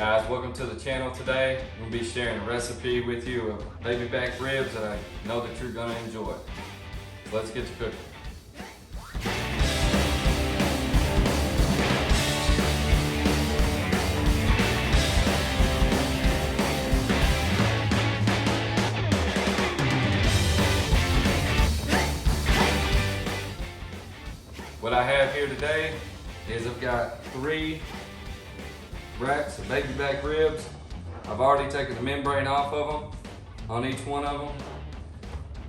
Guys, welcome to the channel today. I'm going to be sharing a recipe with you of baby back ribs that I know that you're going to enjoy. So let's get to cooking. What I have here today is I've got 3 racks of baby back ribs. I've already taken the membrane off of them on each one of them.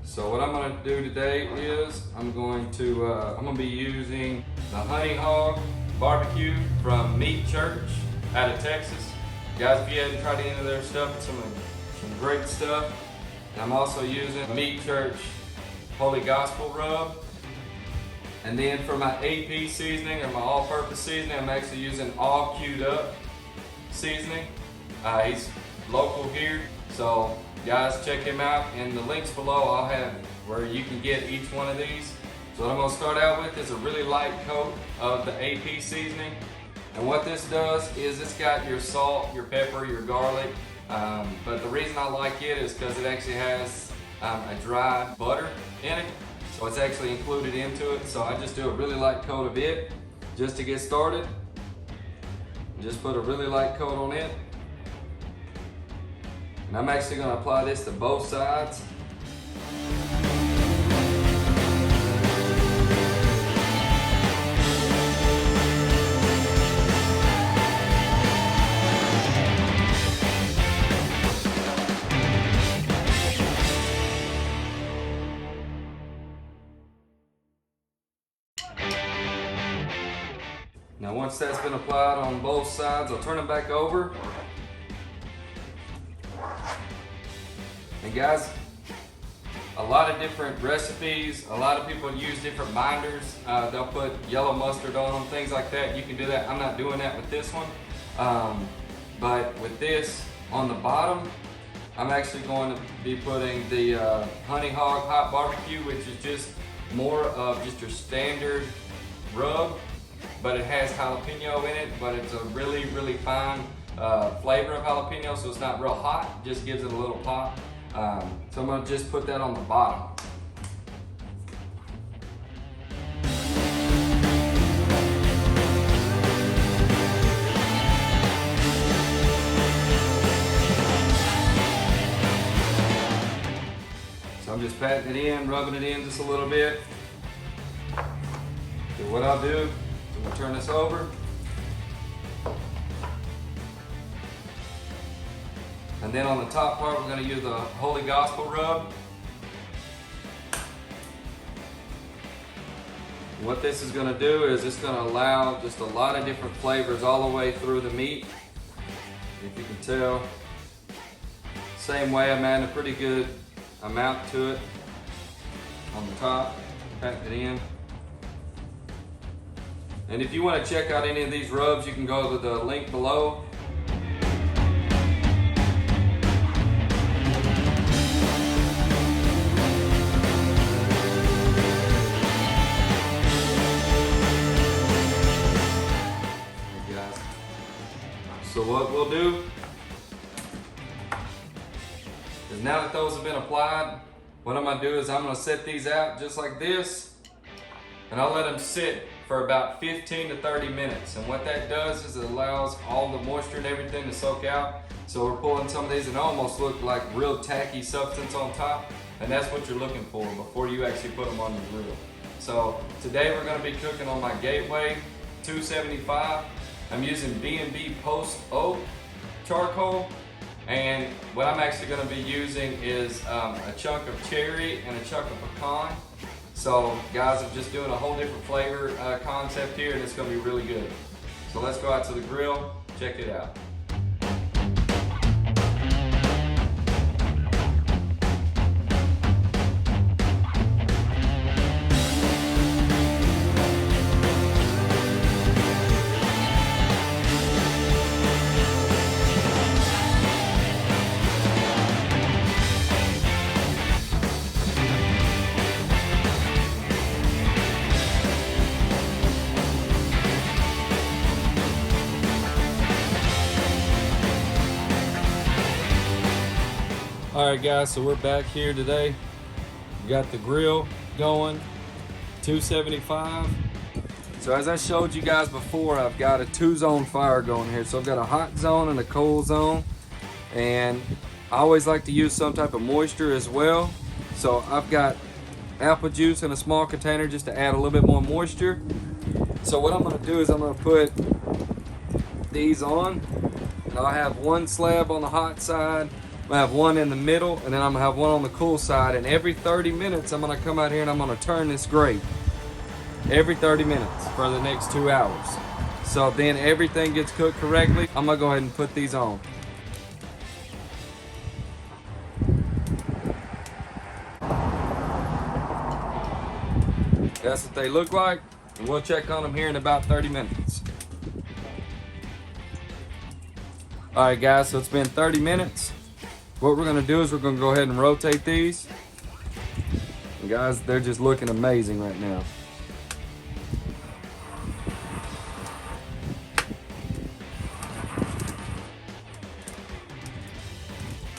So what I'm going to do today is I'm going to be using the Honey Hog barbecue from Meat Church out of Texas. Guys, if you haven't tried any of their stuff, it's some great stuff. And I'm also using Meat Church Holy Gospel rub. And then for my AP seasoning, or my all-purpose seasoning, I'm actually using All Queued Up seasoning. He's local here, so guys, check him out. In the links below, I'll have where you can get each one of these. So what I'm going to start out with is a really light coat of the AP seasoning. And what this does is it's got your salt, your pepper, your garlic. But the reason I like it is because it actually has a dry butter in it. So it's actually included into it. So I just do a really light coat of it just to get started. Just put a really light coat on it. And I'm actually going to apply this to both sides. Now once that's been applied on both sides, I'll turn it back over. And guys, a lot of different recipes, a lot of people use different binders. They'll put yellow mustard on them, things like that. You can do that. I'm not doing that with this one. But with this on the bottom, I'm actually going to be putting the Honey Hog Hot Barbecue, which is just more of just your standard rub. But it has jalapeno in it, but it's a really, really fine flavor of jalapeno, so it's not real hot, just gives it a little pop. So I'm going to just put that on the bottom. So I'm just patting it in, rubbing it in just a little bit. So what I'll do, I'm going to turn this over. And then on the top part, we're going to use the Holy Gospel rub. What this is going to do is it's going to allow just a lot of different flavors all the way through the meat. If you can tell, same way I'm adding a pretty good amount to it on the top, pack it in. And if you want to check out any of these rubs, you can go to the link below. So what we'll do is now that those have been applied, what I'm going to do is I'm going to set these out just like this, and I'll let them sit for about 15 to 30 minutes. And what that does is it allows all the moisture and everything to soak out. So we're pulling some of these and almost look like real tacky substance on top, and that's what you're looking for before you actually put them on your grill. So today we're going to be cooking on my Gateway 275. I'm using B&B Post Oak charcoal, and what I'm actually going to be using is a chunk of cherry and a chunk of pecan. So guys, I'm just doing a whole different flavor concept here, and it's going to be really good. So let's go out to the grill, check it out. Alright guys, so we're back here today. We got the grill going, 275. So as I showed you guys before, I've got a 2-zone fire going here. So I've got a hot zone and a cold zone. And I always like to use some type of moisture as well. So I've got apple juice in a small container just to add a little bit more moisture. So what I'm gonna do is I'm gonna put these on. And I'll have one slab on the hot side. I'm gonna have one in the middle, and then I'm gonna have one on the cool side. And every 30 minutes, I'm gonna come out here and I'm gonna turn this grate. Every 30 minutes for the next 2 hours. So then everything gets cooked correctly. I'm gonna go ahead and put these on. That's what they look like, and we'll check on them here in about 30 minutes. All right guys, so it's been 30 minutes. What we're gonna do is we're gonna go ahead and rotate these. And guys, they're just looking amazing right now.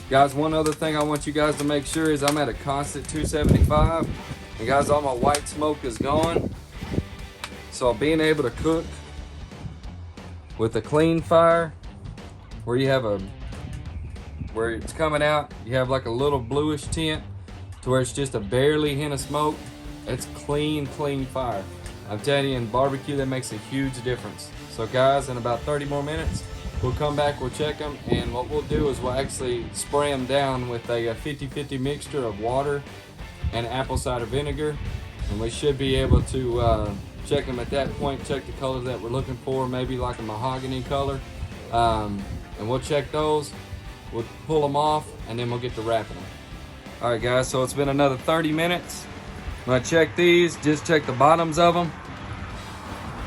Guys, one other thing I want you guys to make sure is I'm at a constant 275. And guys, all my white smoke is gone. So being able to cook with a clean fire, where you have where it's coming out, you have like a little bluish tint to where it's just a barely hint of smoke. It's clean fire. I'm telling you, in barbecue, that makes a huge difference. So guys, in about 30 more minutes, we'll come back, we'll check them, and what we'll do is we'll actually spray them down with a 50-50 mixture of water and apple cider vinegar, and we should be able to check them at that point, check the color that we're looking for, maybe like a mahogany color, and we'll check those, we'll pull them off, and then we'll get to wrapping them. All right guys, so it's been another 30 minutes. I'm gonna check these, just check the bottoms of them,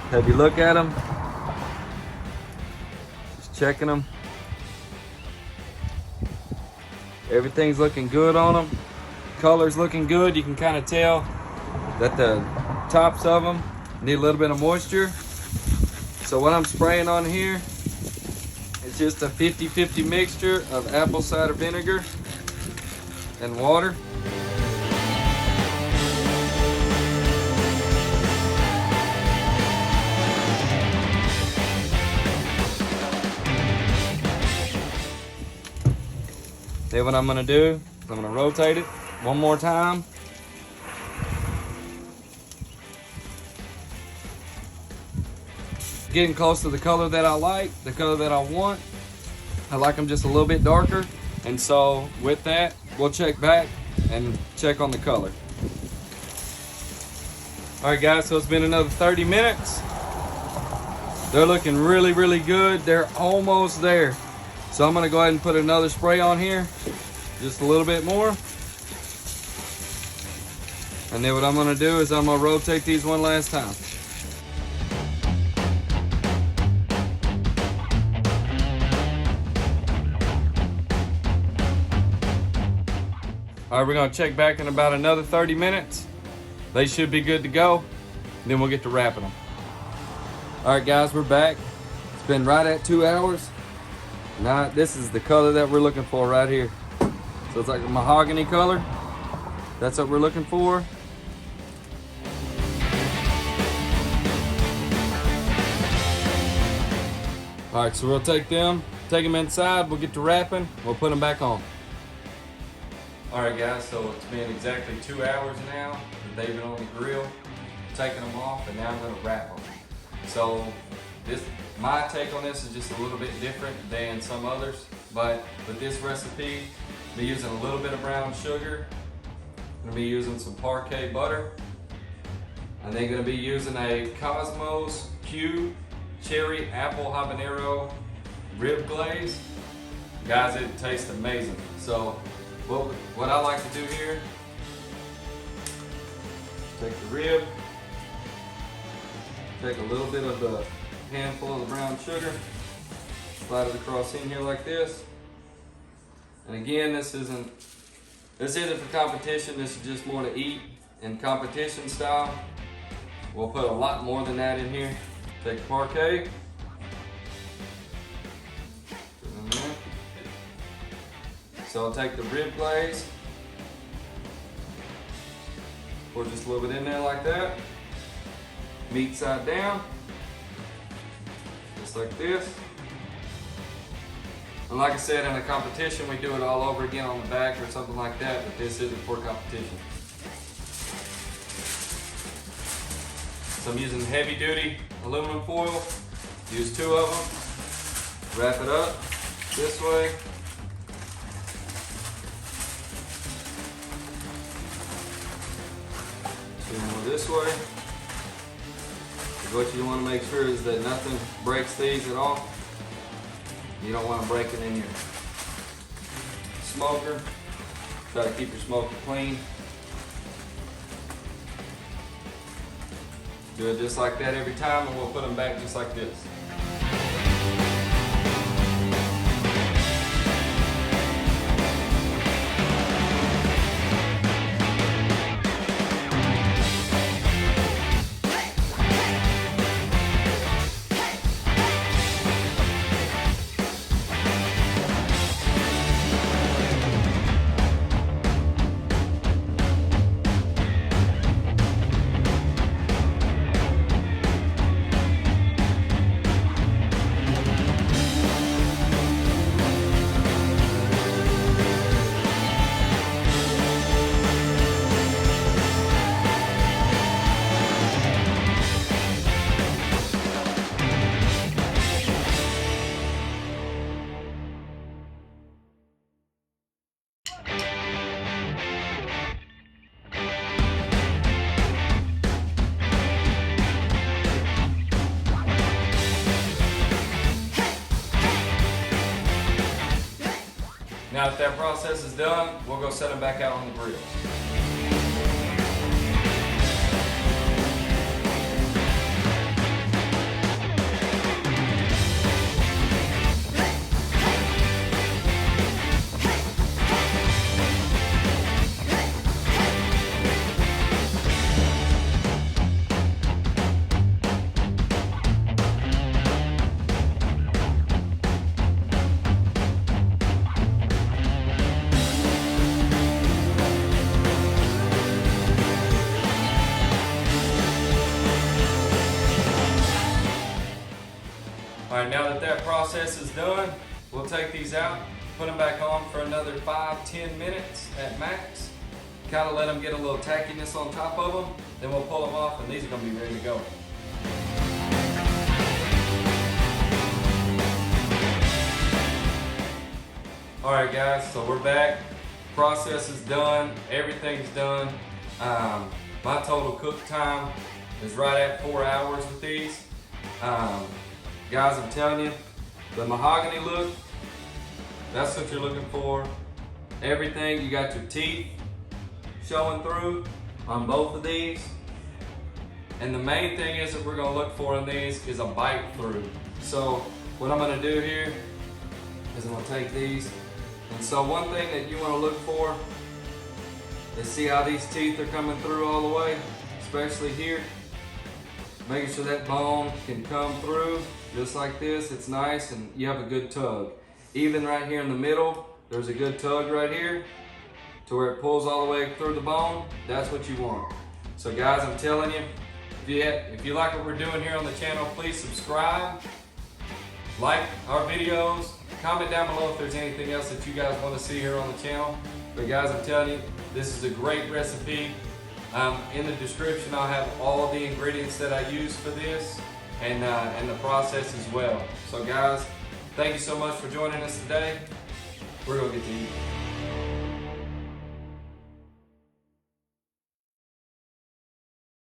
have you look at them, just checking them. Everything's looking good on them. Color's looking good. You can kind of tell that the tops of them need a little bit of moisture. So what I'm spraying on here is just a 50-50 mixture of apple cider vinegar and water. Then what I'm gonna do, I'm gonna rotate it one more time. Getting close to the color that I like, the color that I want. I like them just a little bit darker. And so with that, we'll check back and check on the color. All right guys, so it's been another 30 minutes. They're looking really good. They're almost there. So I'm gonna go ahead and put another spray on here, just a little bit more. And then what I'm gonna do is I'm gonna rotate these one last time. All right, we're gonna check back in about another 30 minutes. They should be good to go. Then we'll get to wrapping them. All right guys, we're back. It's been right at 2 hours. Now this is the color that we're looking for right here. So it's like a mahogany color. That's what we're looking for. All right, so we'll take them inside, we'll get to wrapping, we'll put them back on. All right guys, so it's been exactly 2 hours now that they've been on the grill, taking them off, and now I'm gonna wrap them. So my take on this is just a little bit different than some others, but with this recipe, I'll be using a little bit of brown sugar. I'm gonna be using some PARKAY butter, and then gonna be using a Cosmos Q cherry apple habanero rib glaze. Guys, it tastes amazing. So what I like to do here, take the rib, take a little bit of the handful of the brown sugar, slide it across in here like this. And again, this isn't for competition, this is just more to eat in competition style. We'll put a lot more than that in here. Take the PARKAY, So I'll take the rib glaze, pour just a little bit in there like that. Meat side down, just like this. And like I said, in a competition, we do it all over again on the back or something like that, but this isn't for competition. So I'm using heavy duty aluminum foil. Use 2 of them. Wrap it up this way. Two more this way. What you want to make sure is that nothing breaks these at all. You don't want to break it in your smoker. Try to keep your smoker clean. Do it just like that every time, and we'll put them back just like this. Now that that process is done, we'll go set them back out on the grill. Alright, now that that process is done, we'll take these out, put them back on for another 5-10 minutes at max. Kind of let them get a little tackiness on top of them, then we'll pull them off and these are going to be ready to go. Alright guys, so we're back. Process is done, everything's done. My total cook time is right at 4 hours with these. Guys, I'm telling you, the mahogany look, that's what you're looking for. Everything, you got your teeth showing through on both of these. And the main thing is that we're gonna look for in these is a bite through. So what I'm gonna do here is I'm gonna take these. And so one thing that you wanna look for is see how these teeth are coming through all the way, especially here. Making sure that bone can come through just like this. It's nice and you have a good tug. Even right here in the middle, there's a good tug right here to where it pulls all the way through the bone. That's what you want. So guys, I'm telling you, if you like what we're doing here on the channel, please subscribe, like our videos, comment down below if there's anything else that you guys want to see here on the channel. But guys, I'm telling you, this is a great recipe. In the description, I'll have all of the ingredients that I use for this and the process as well. So guys, thank you so much for joining us today. We're gonna get to eat.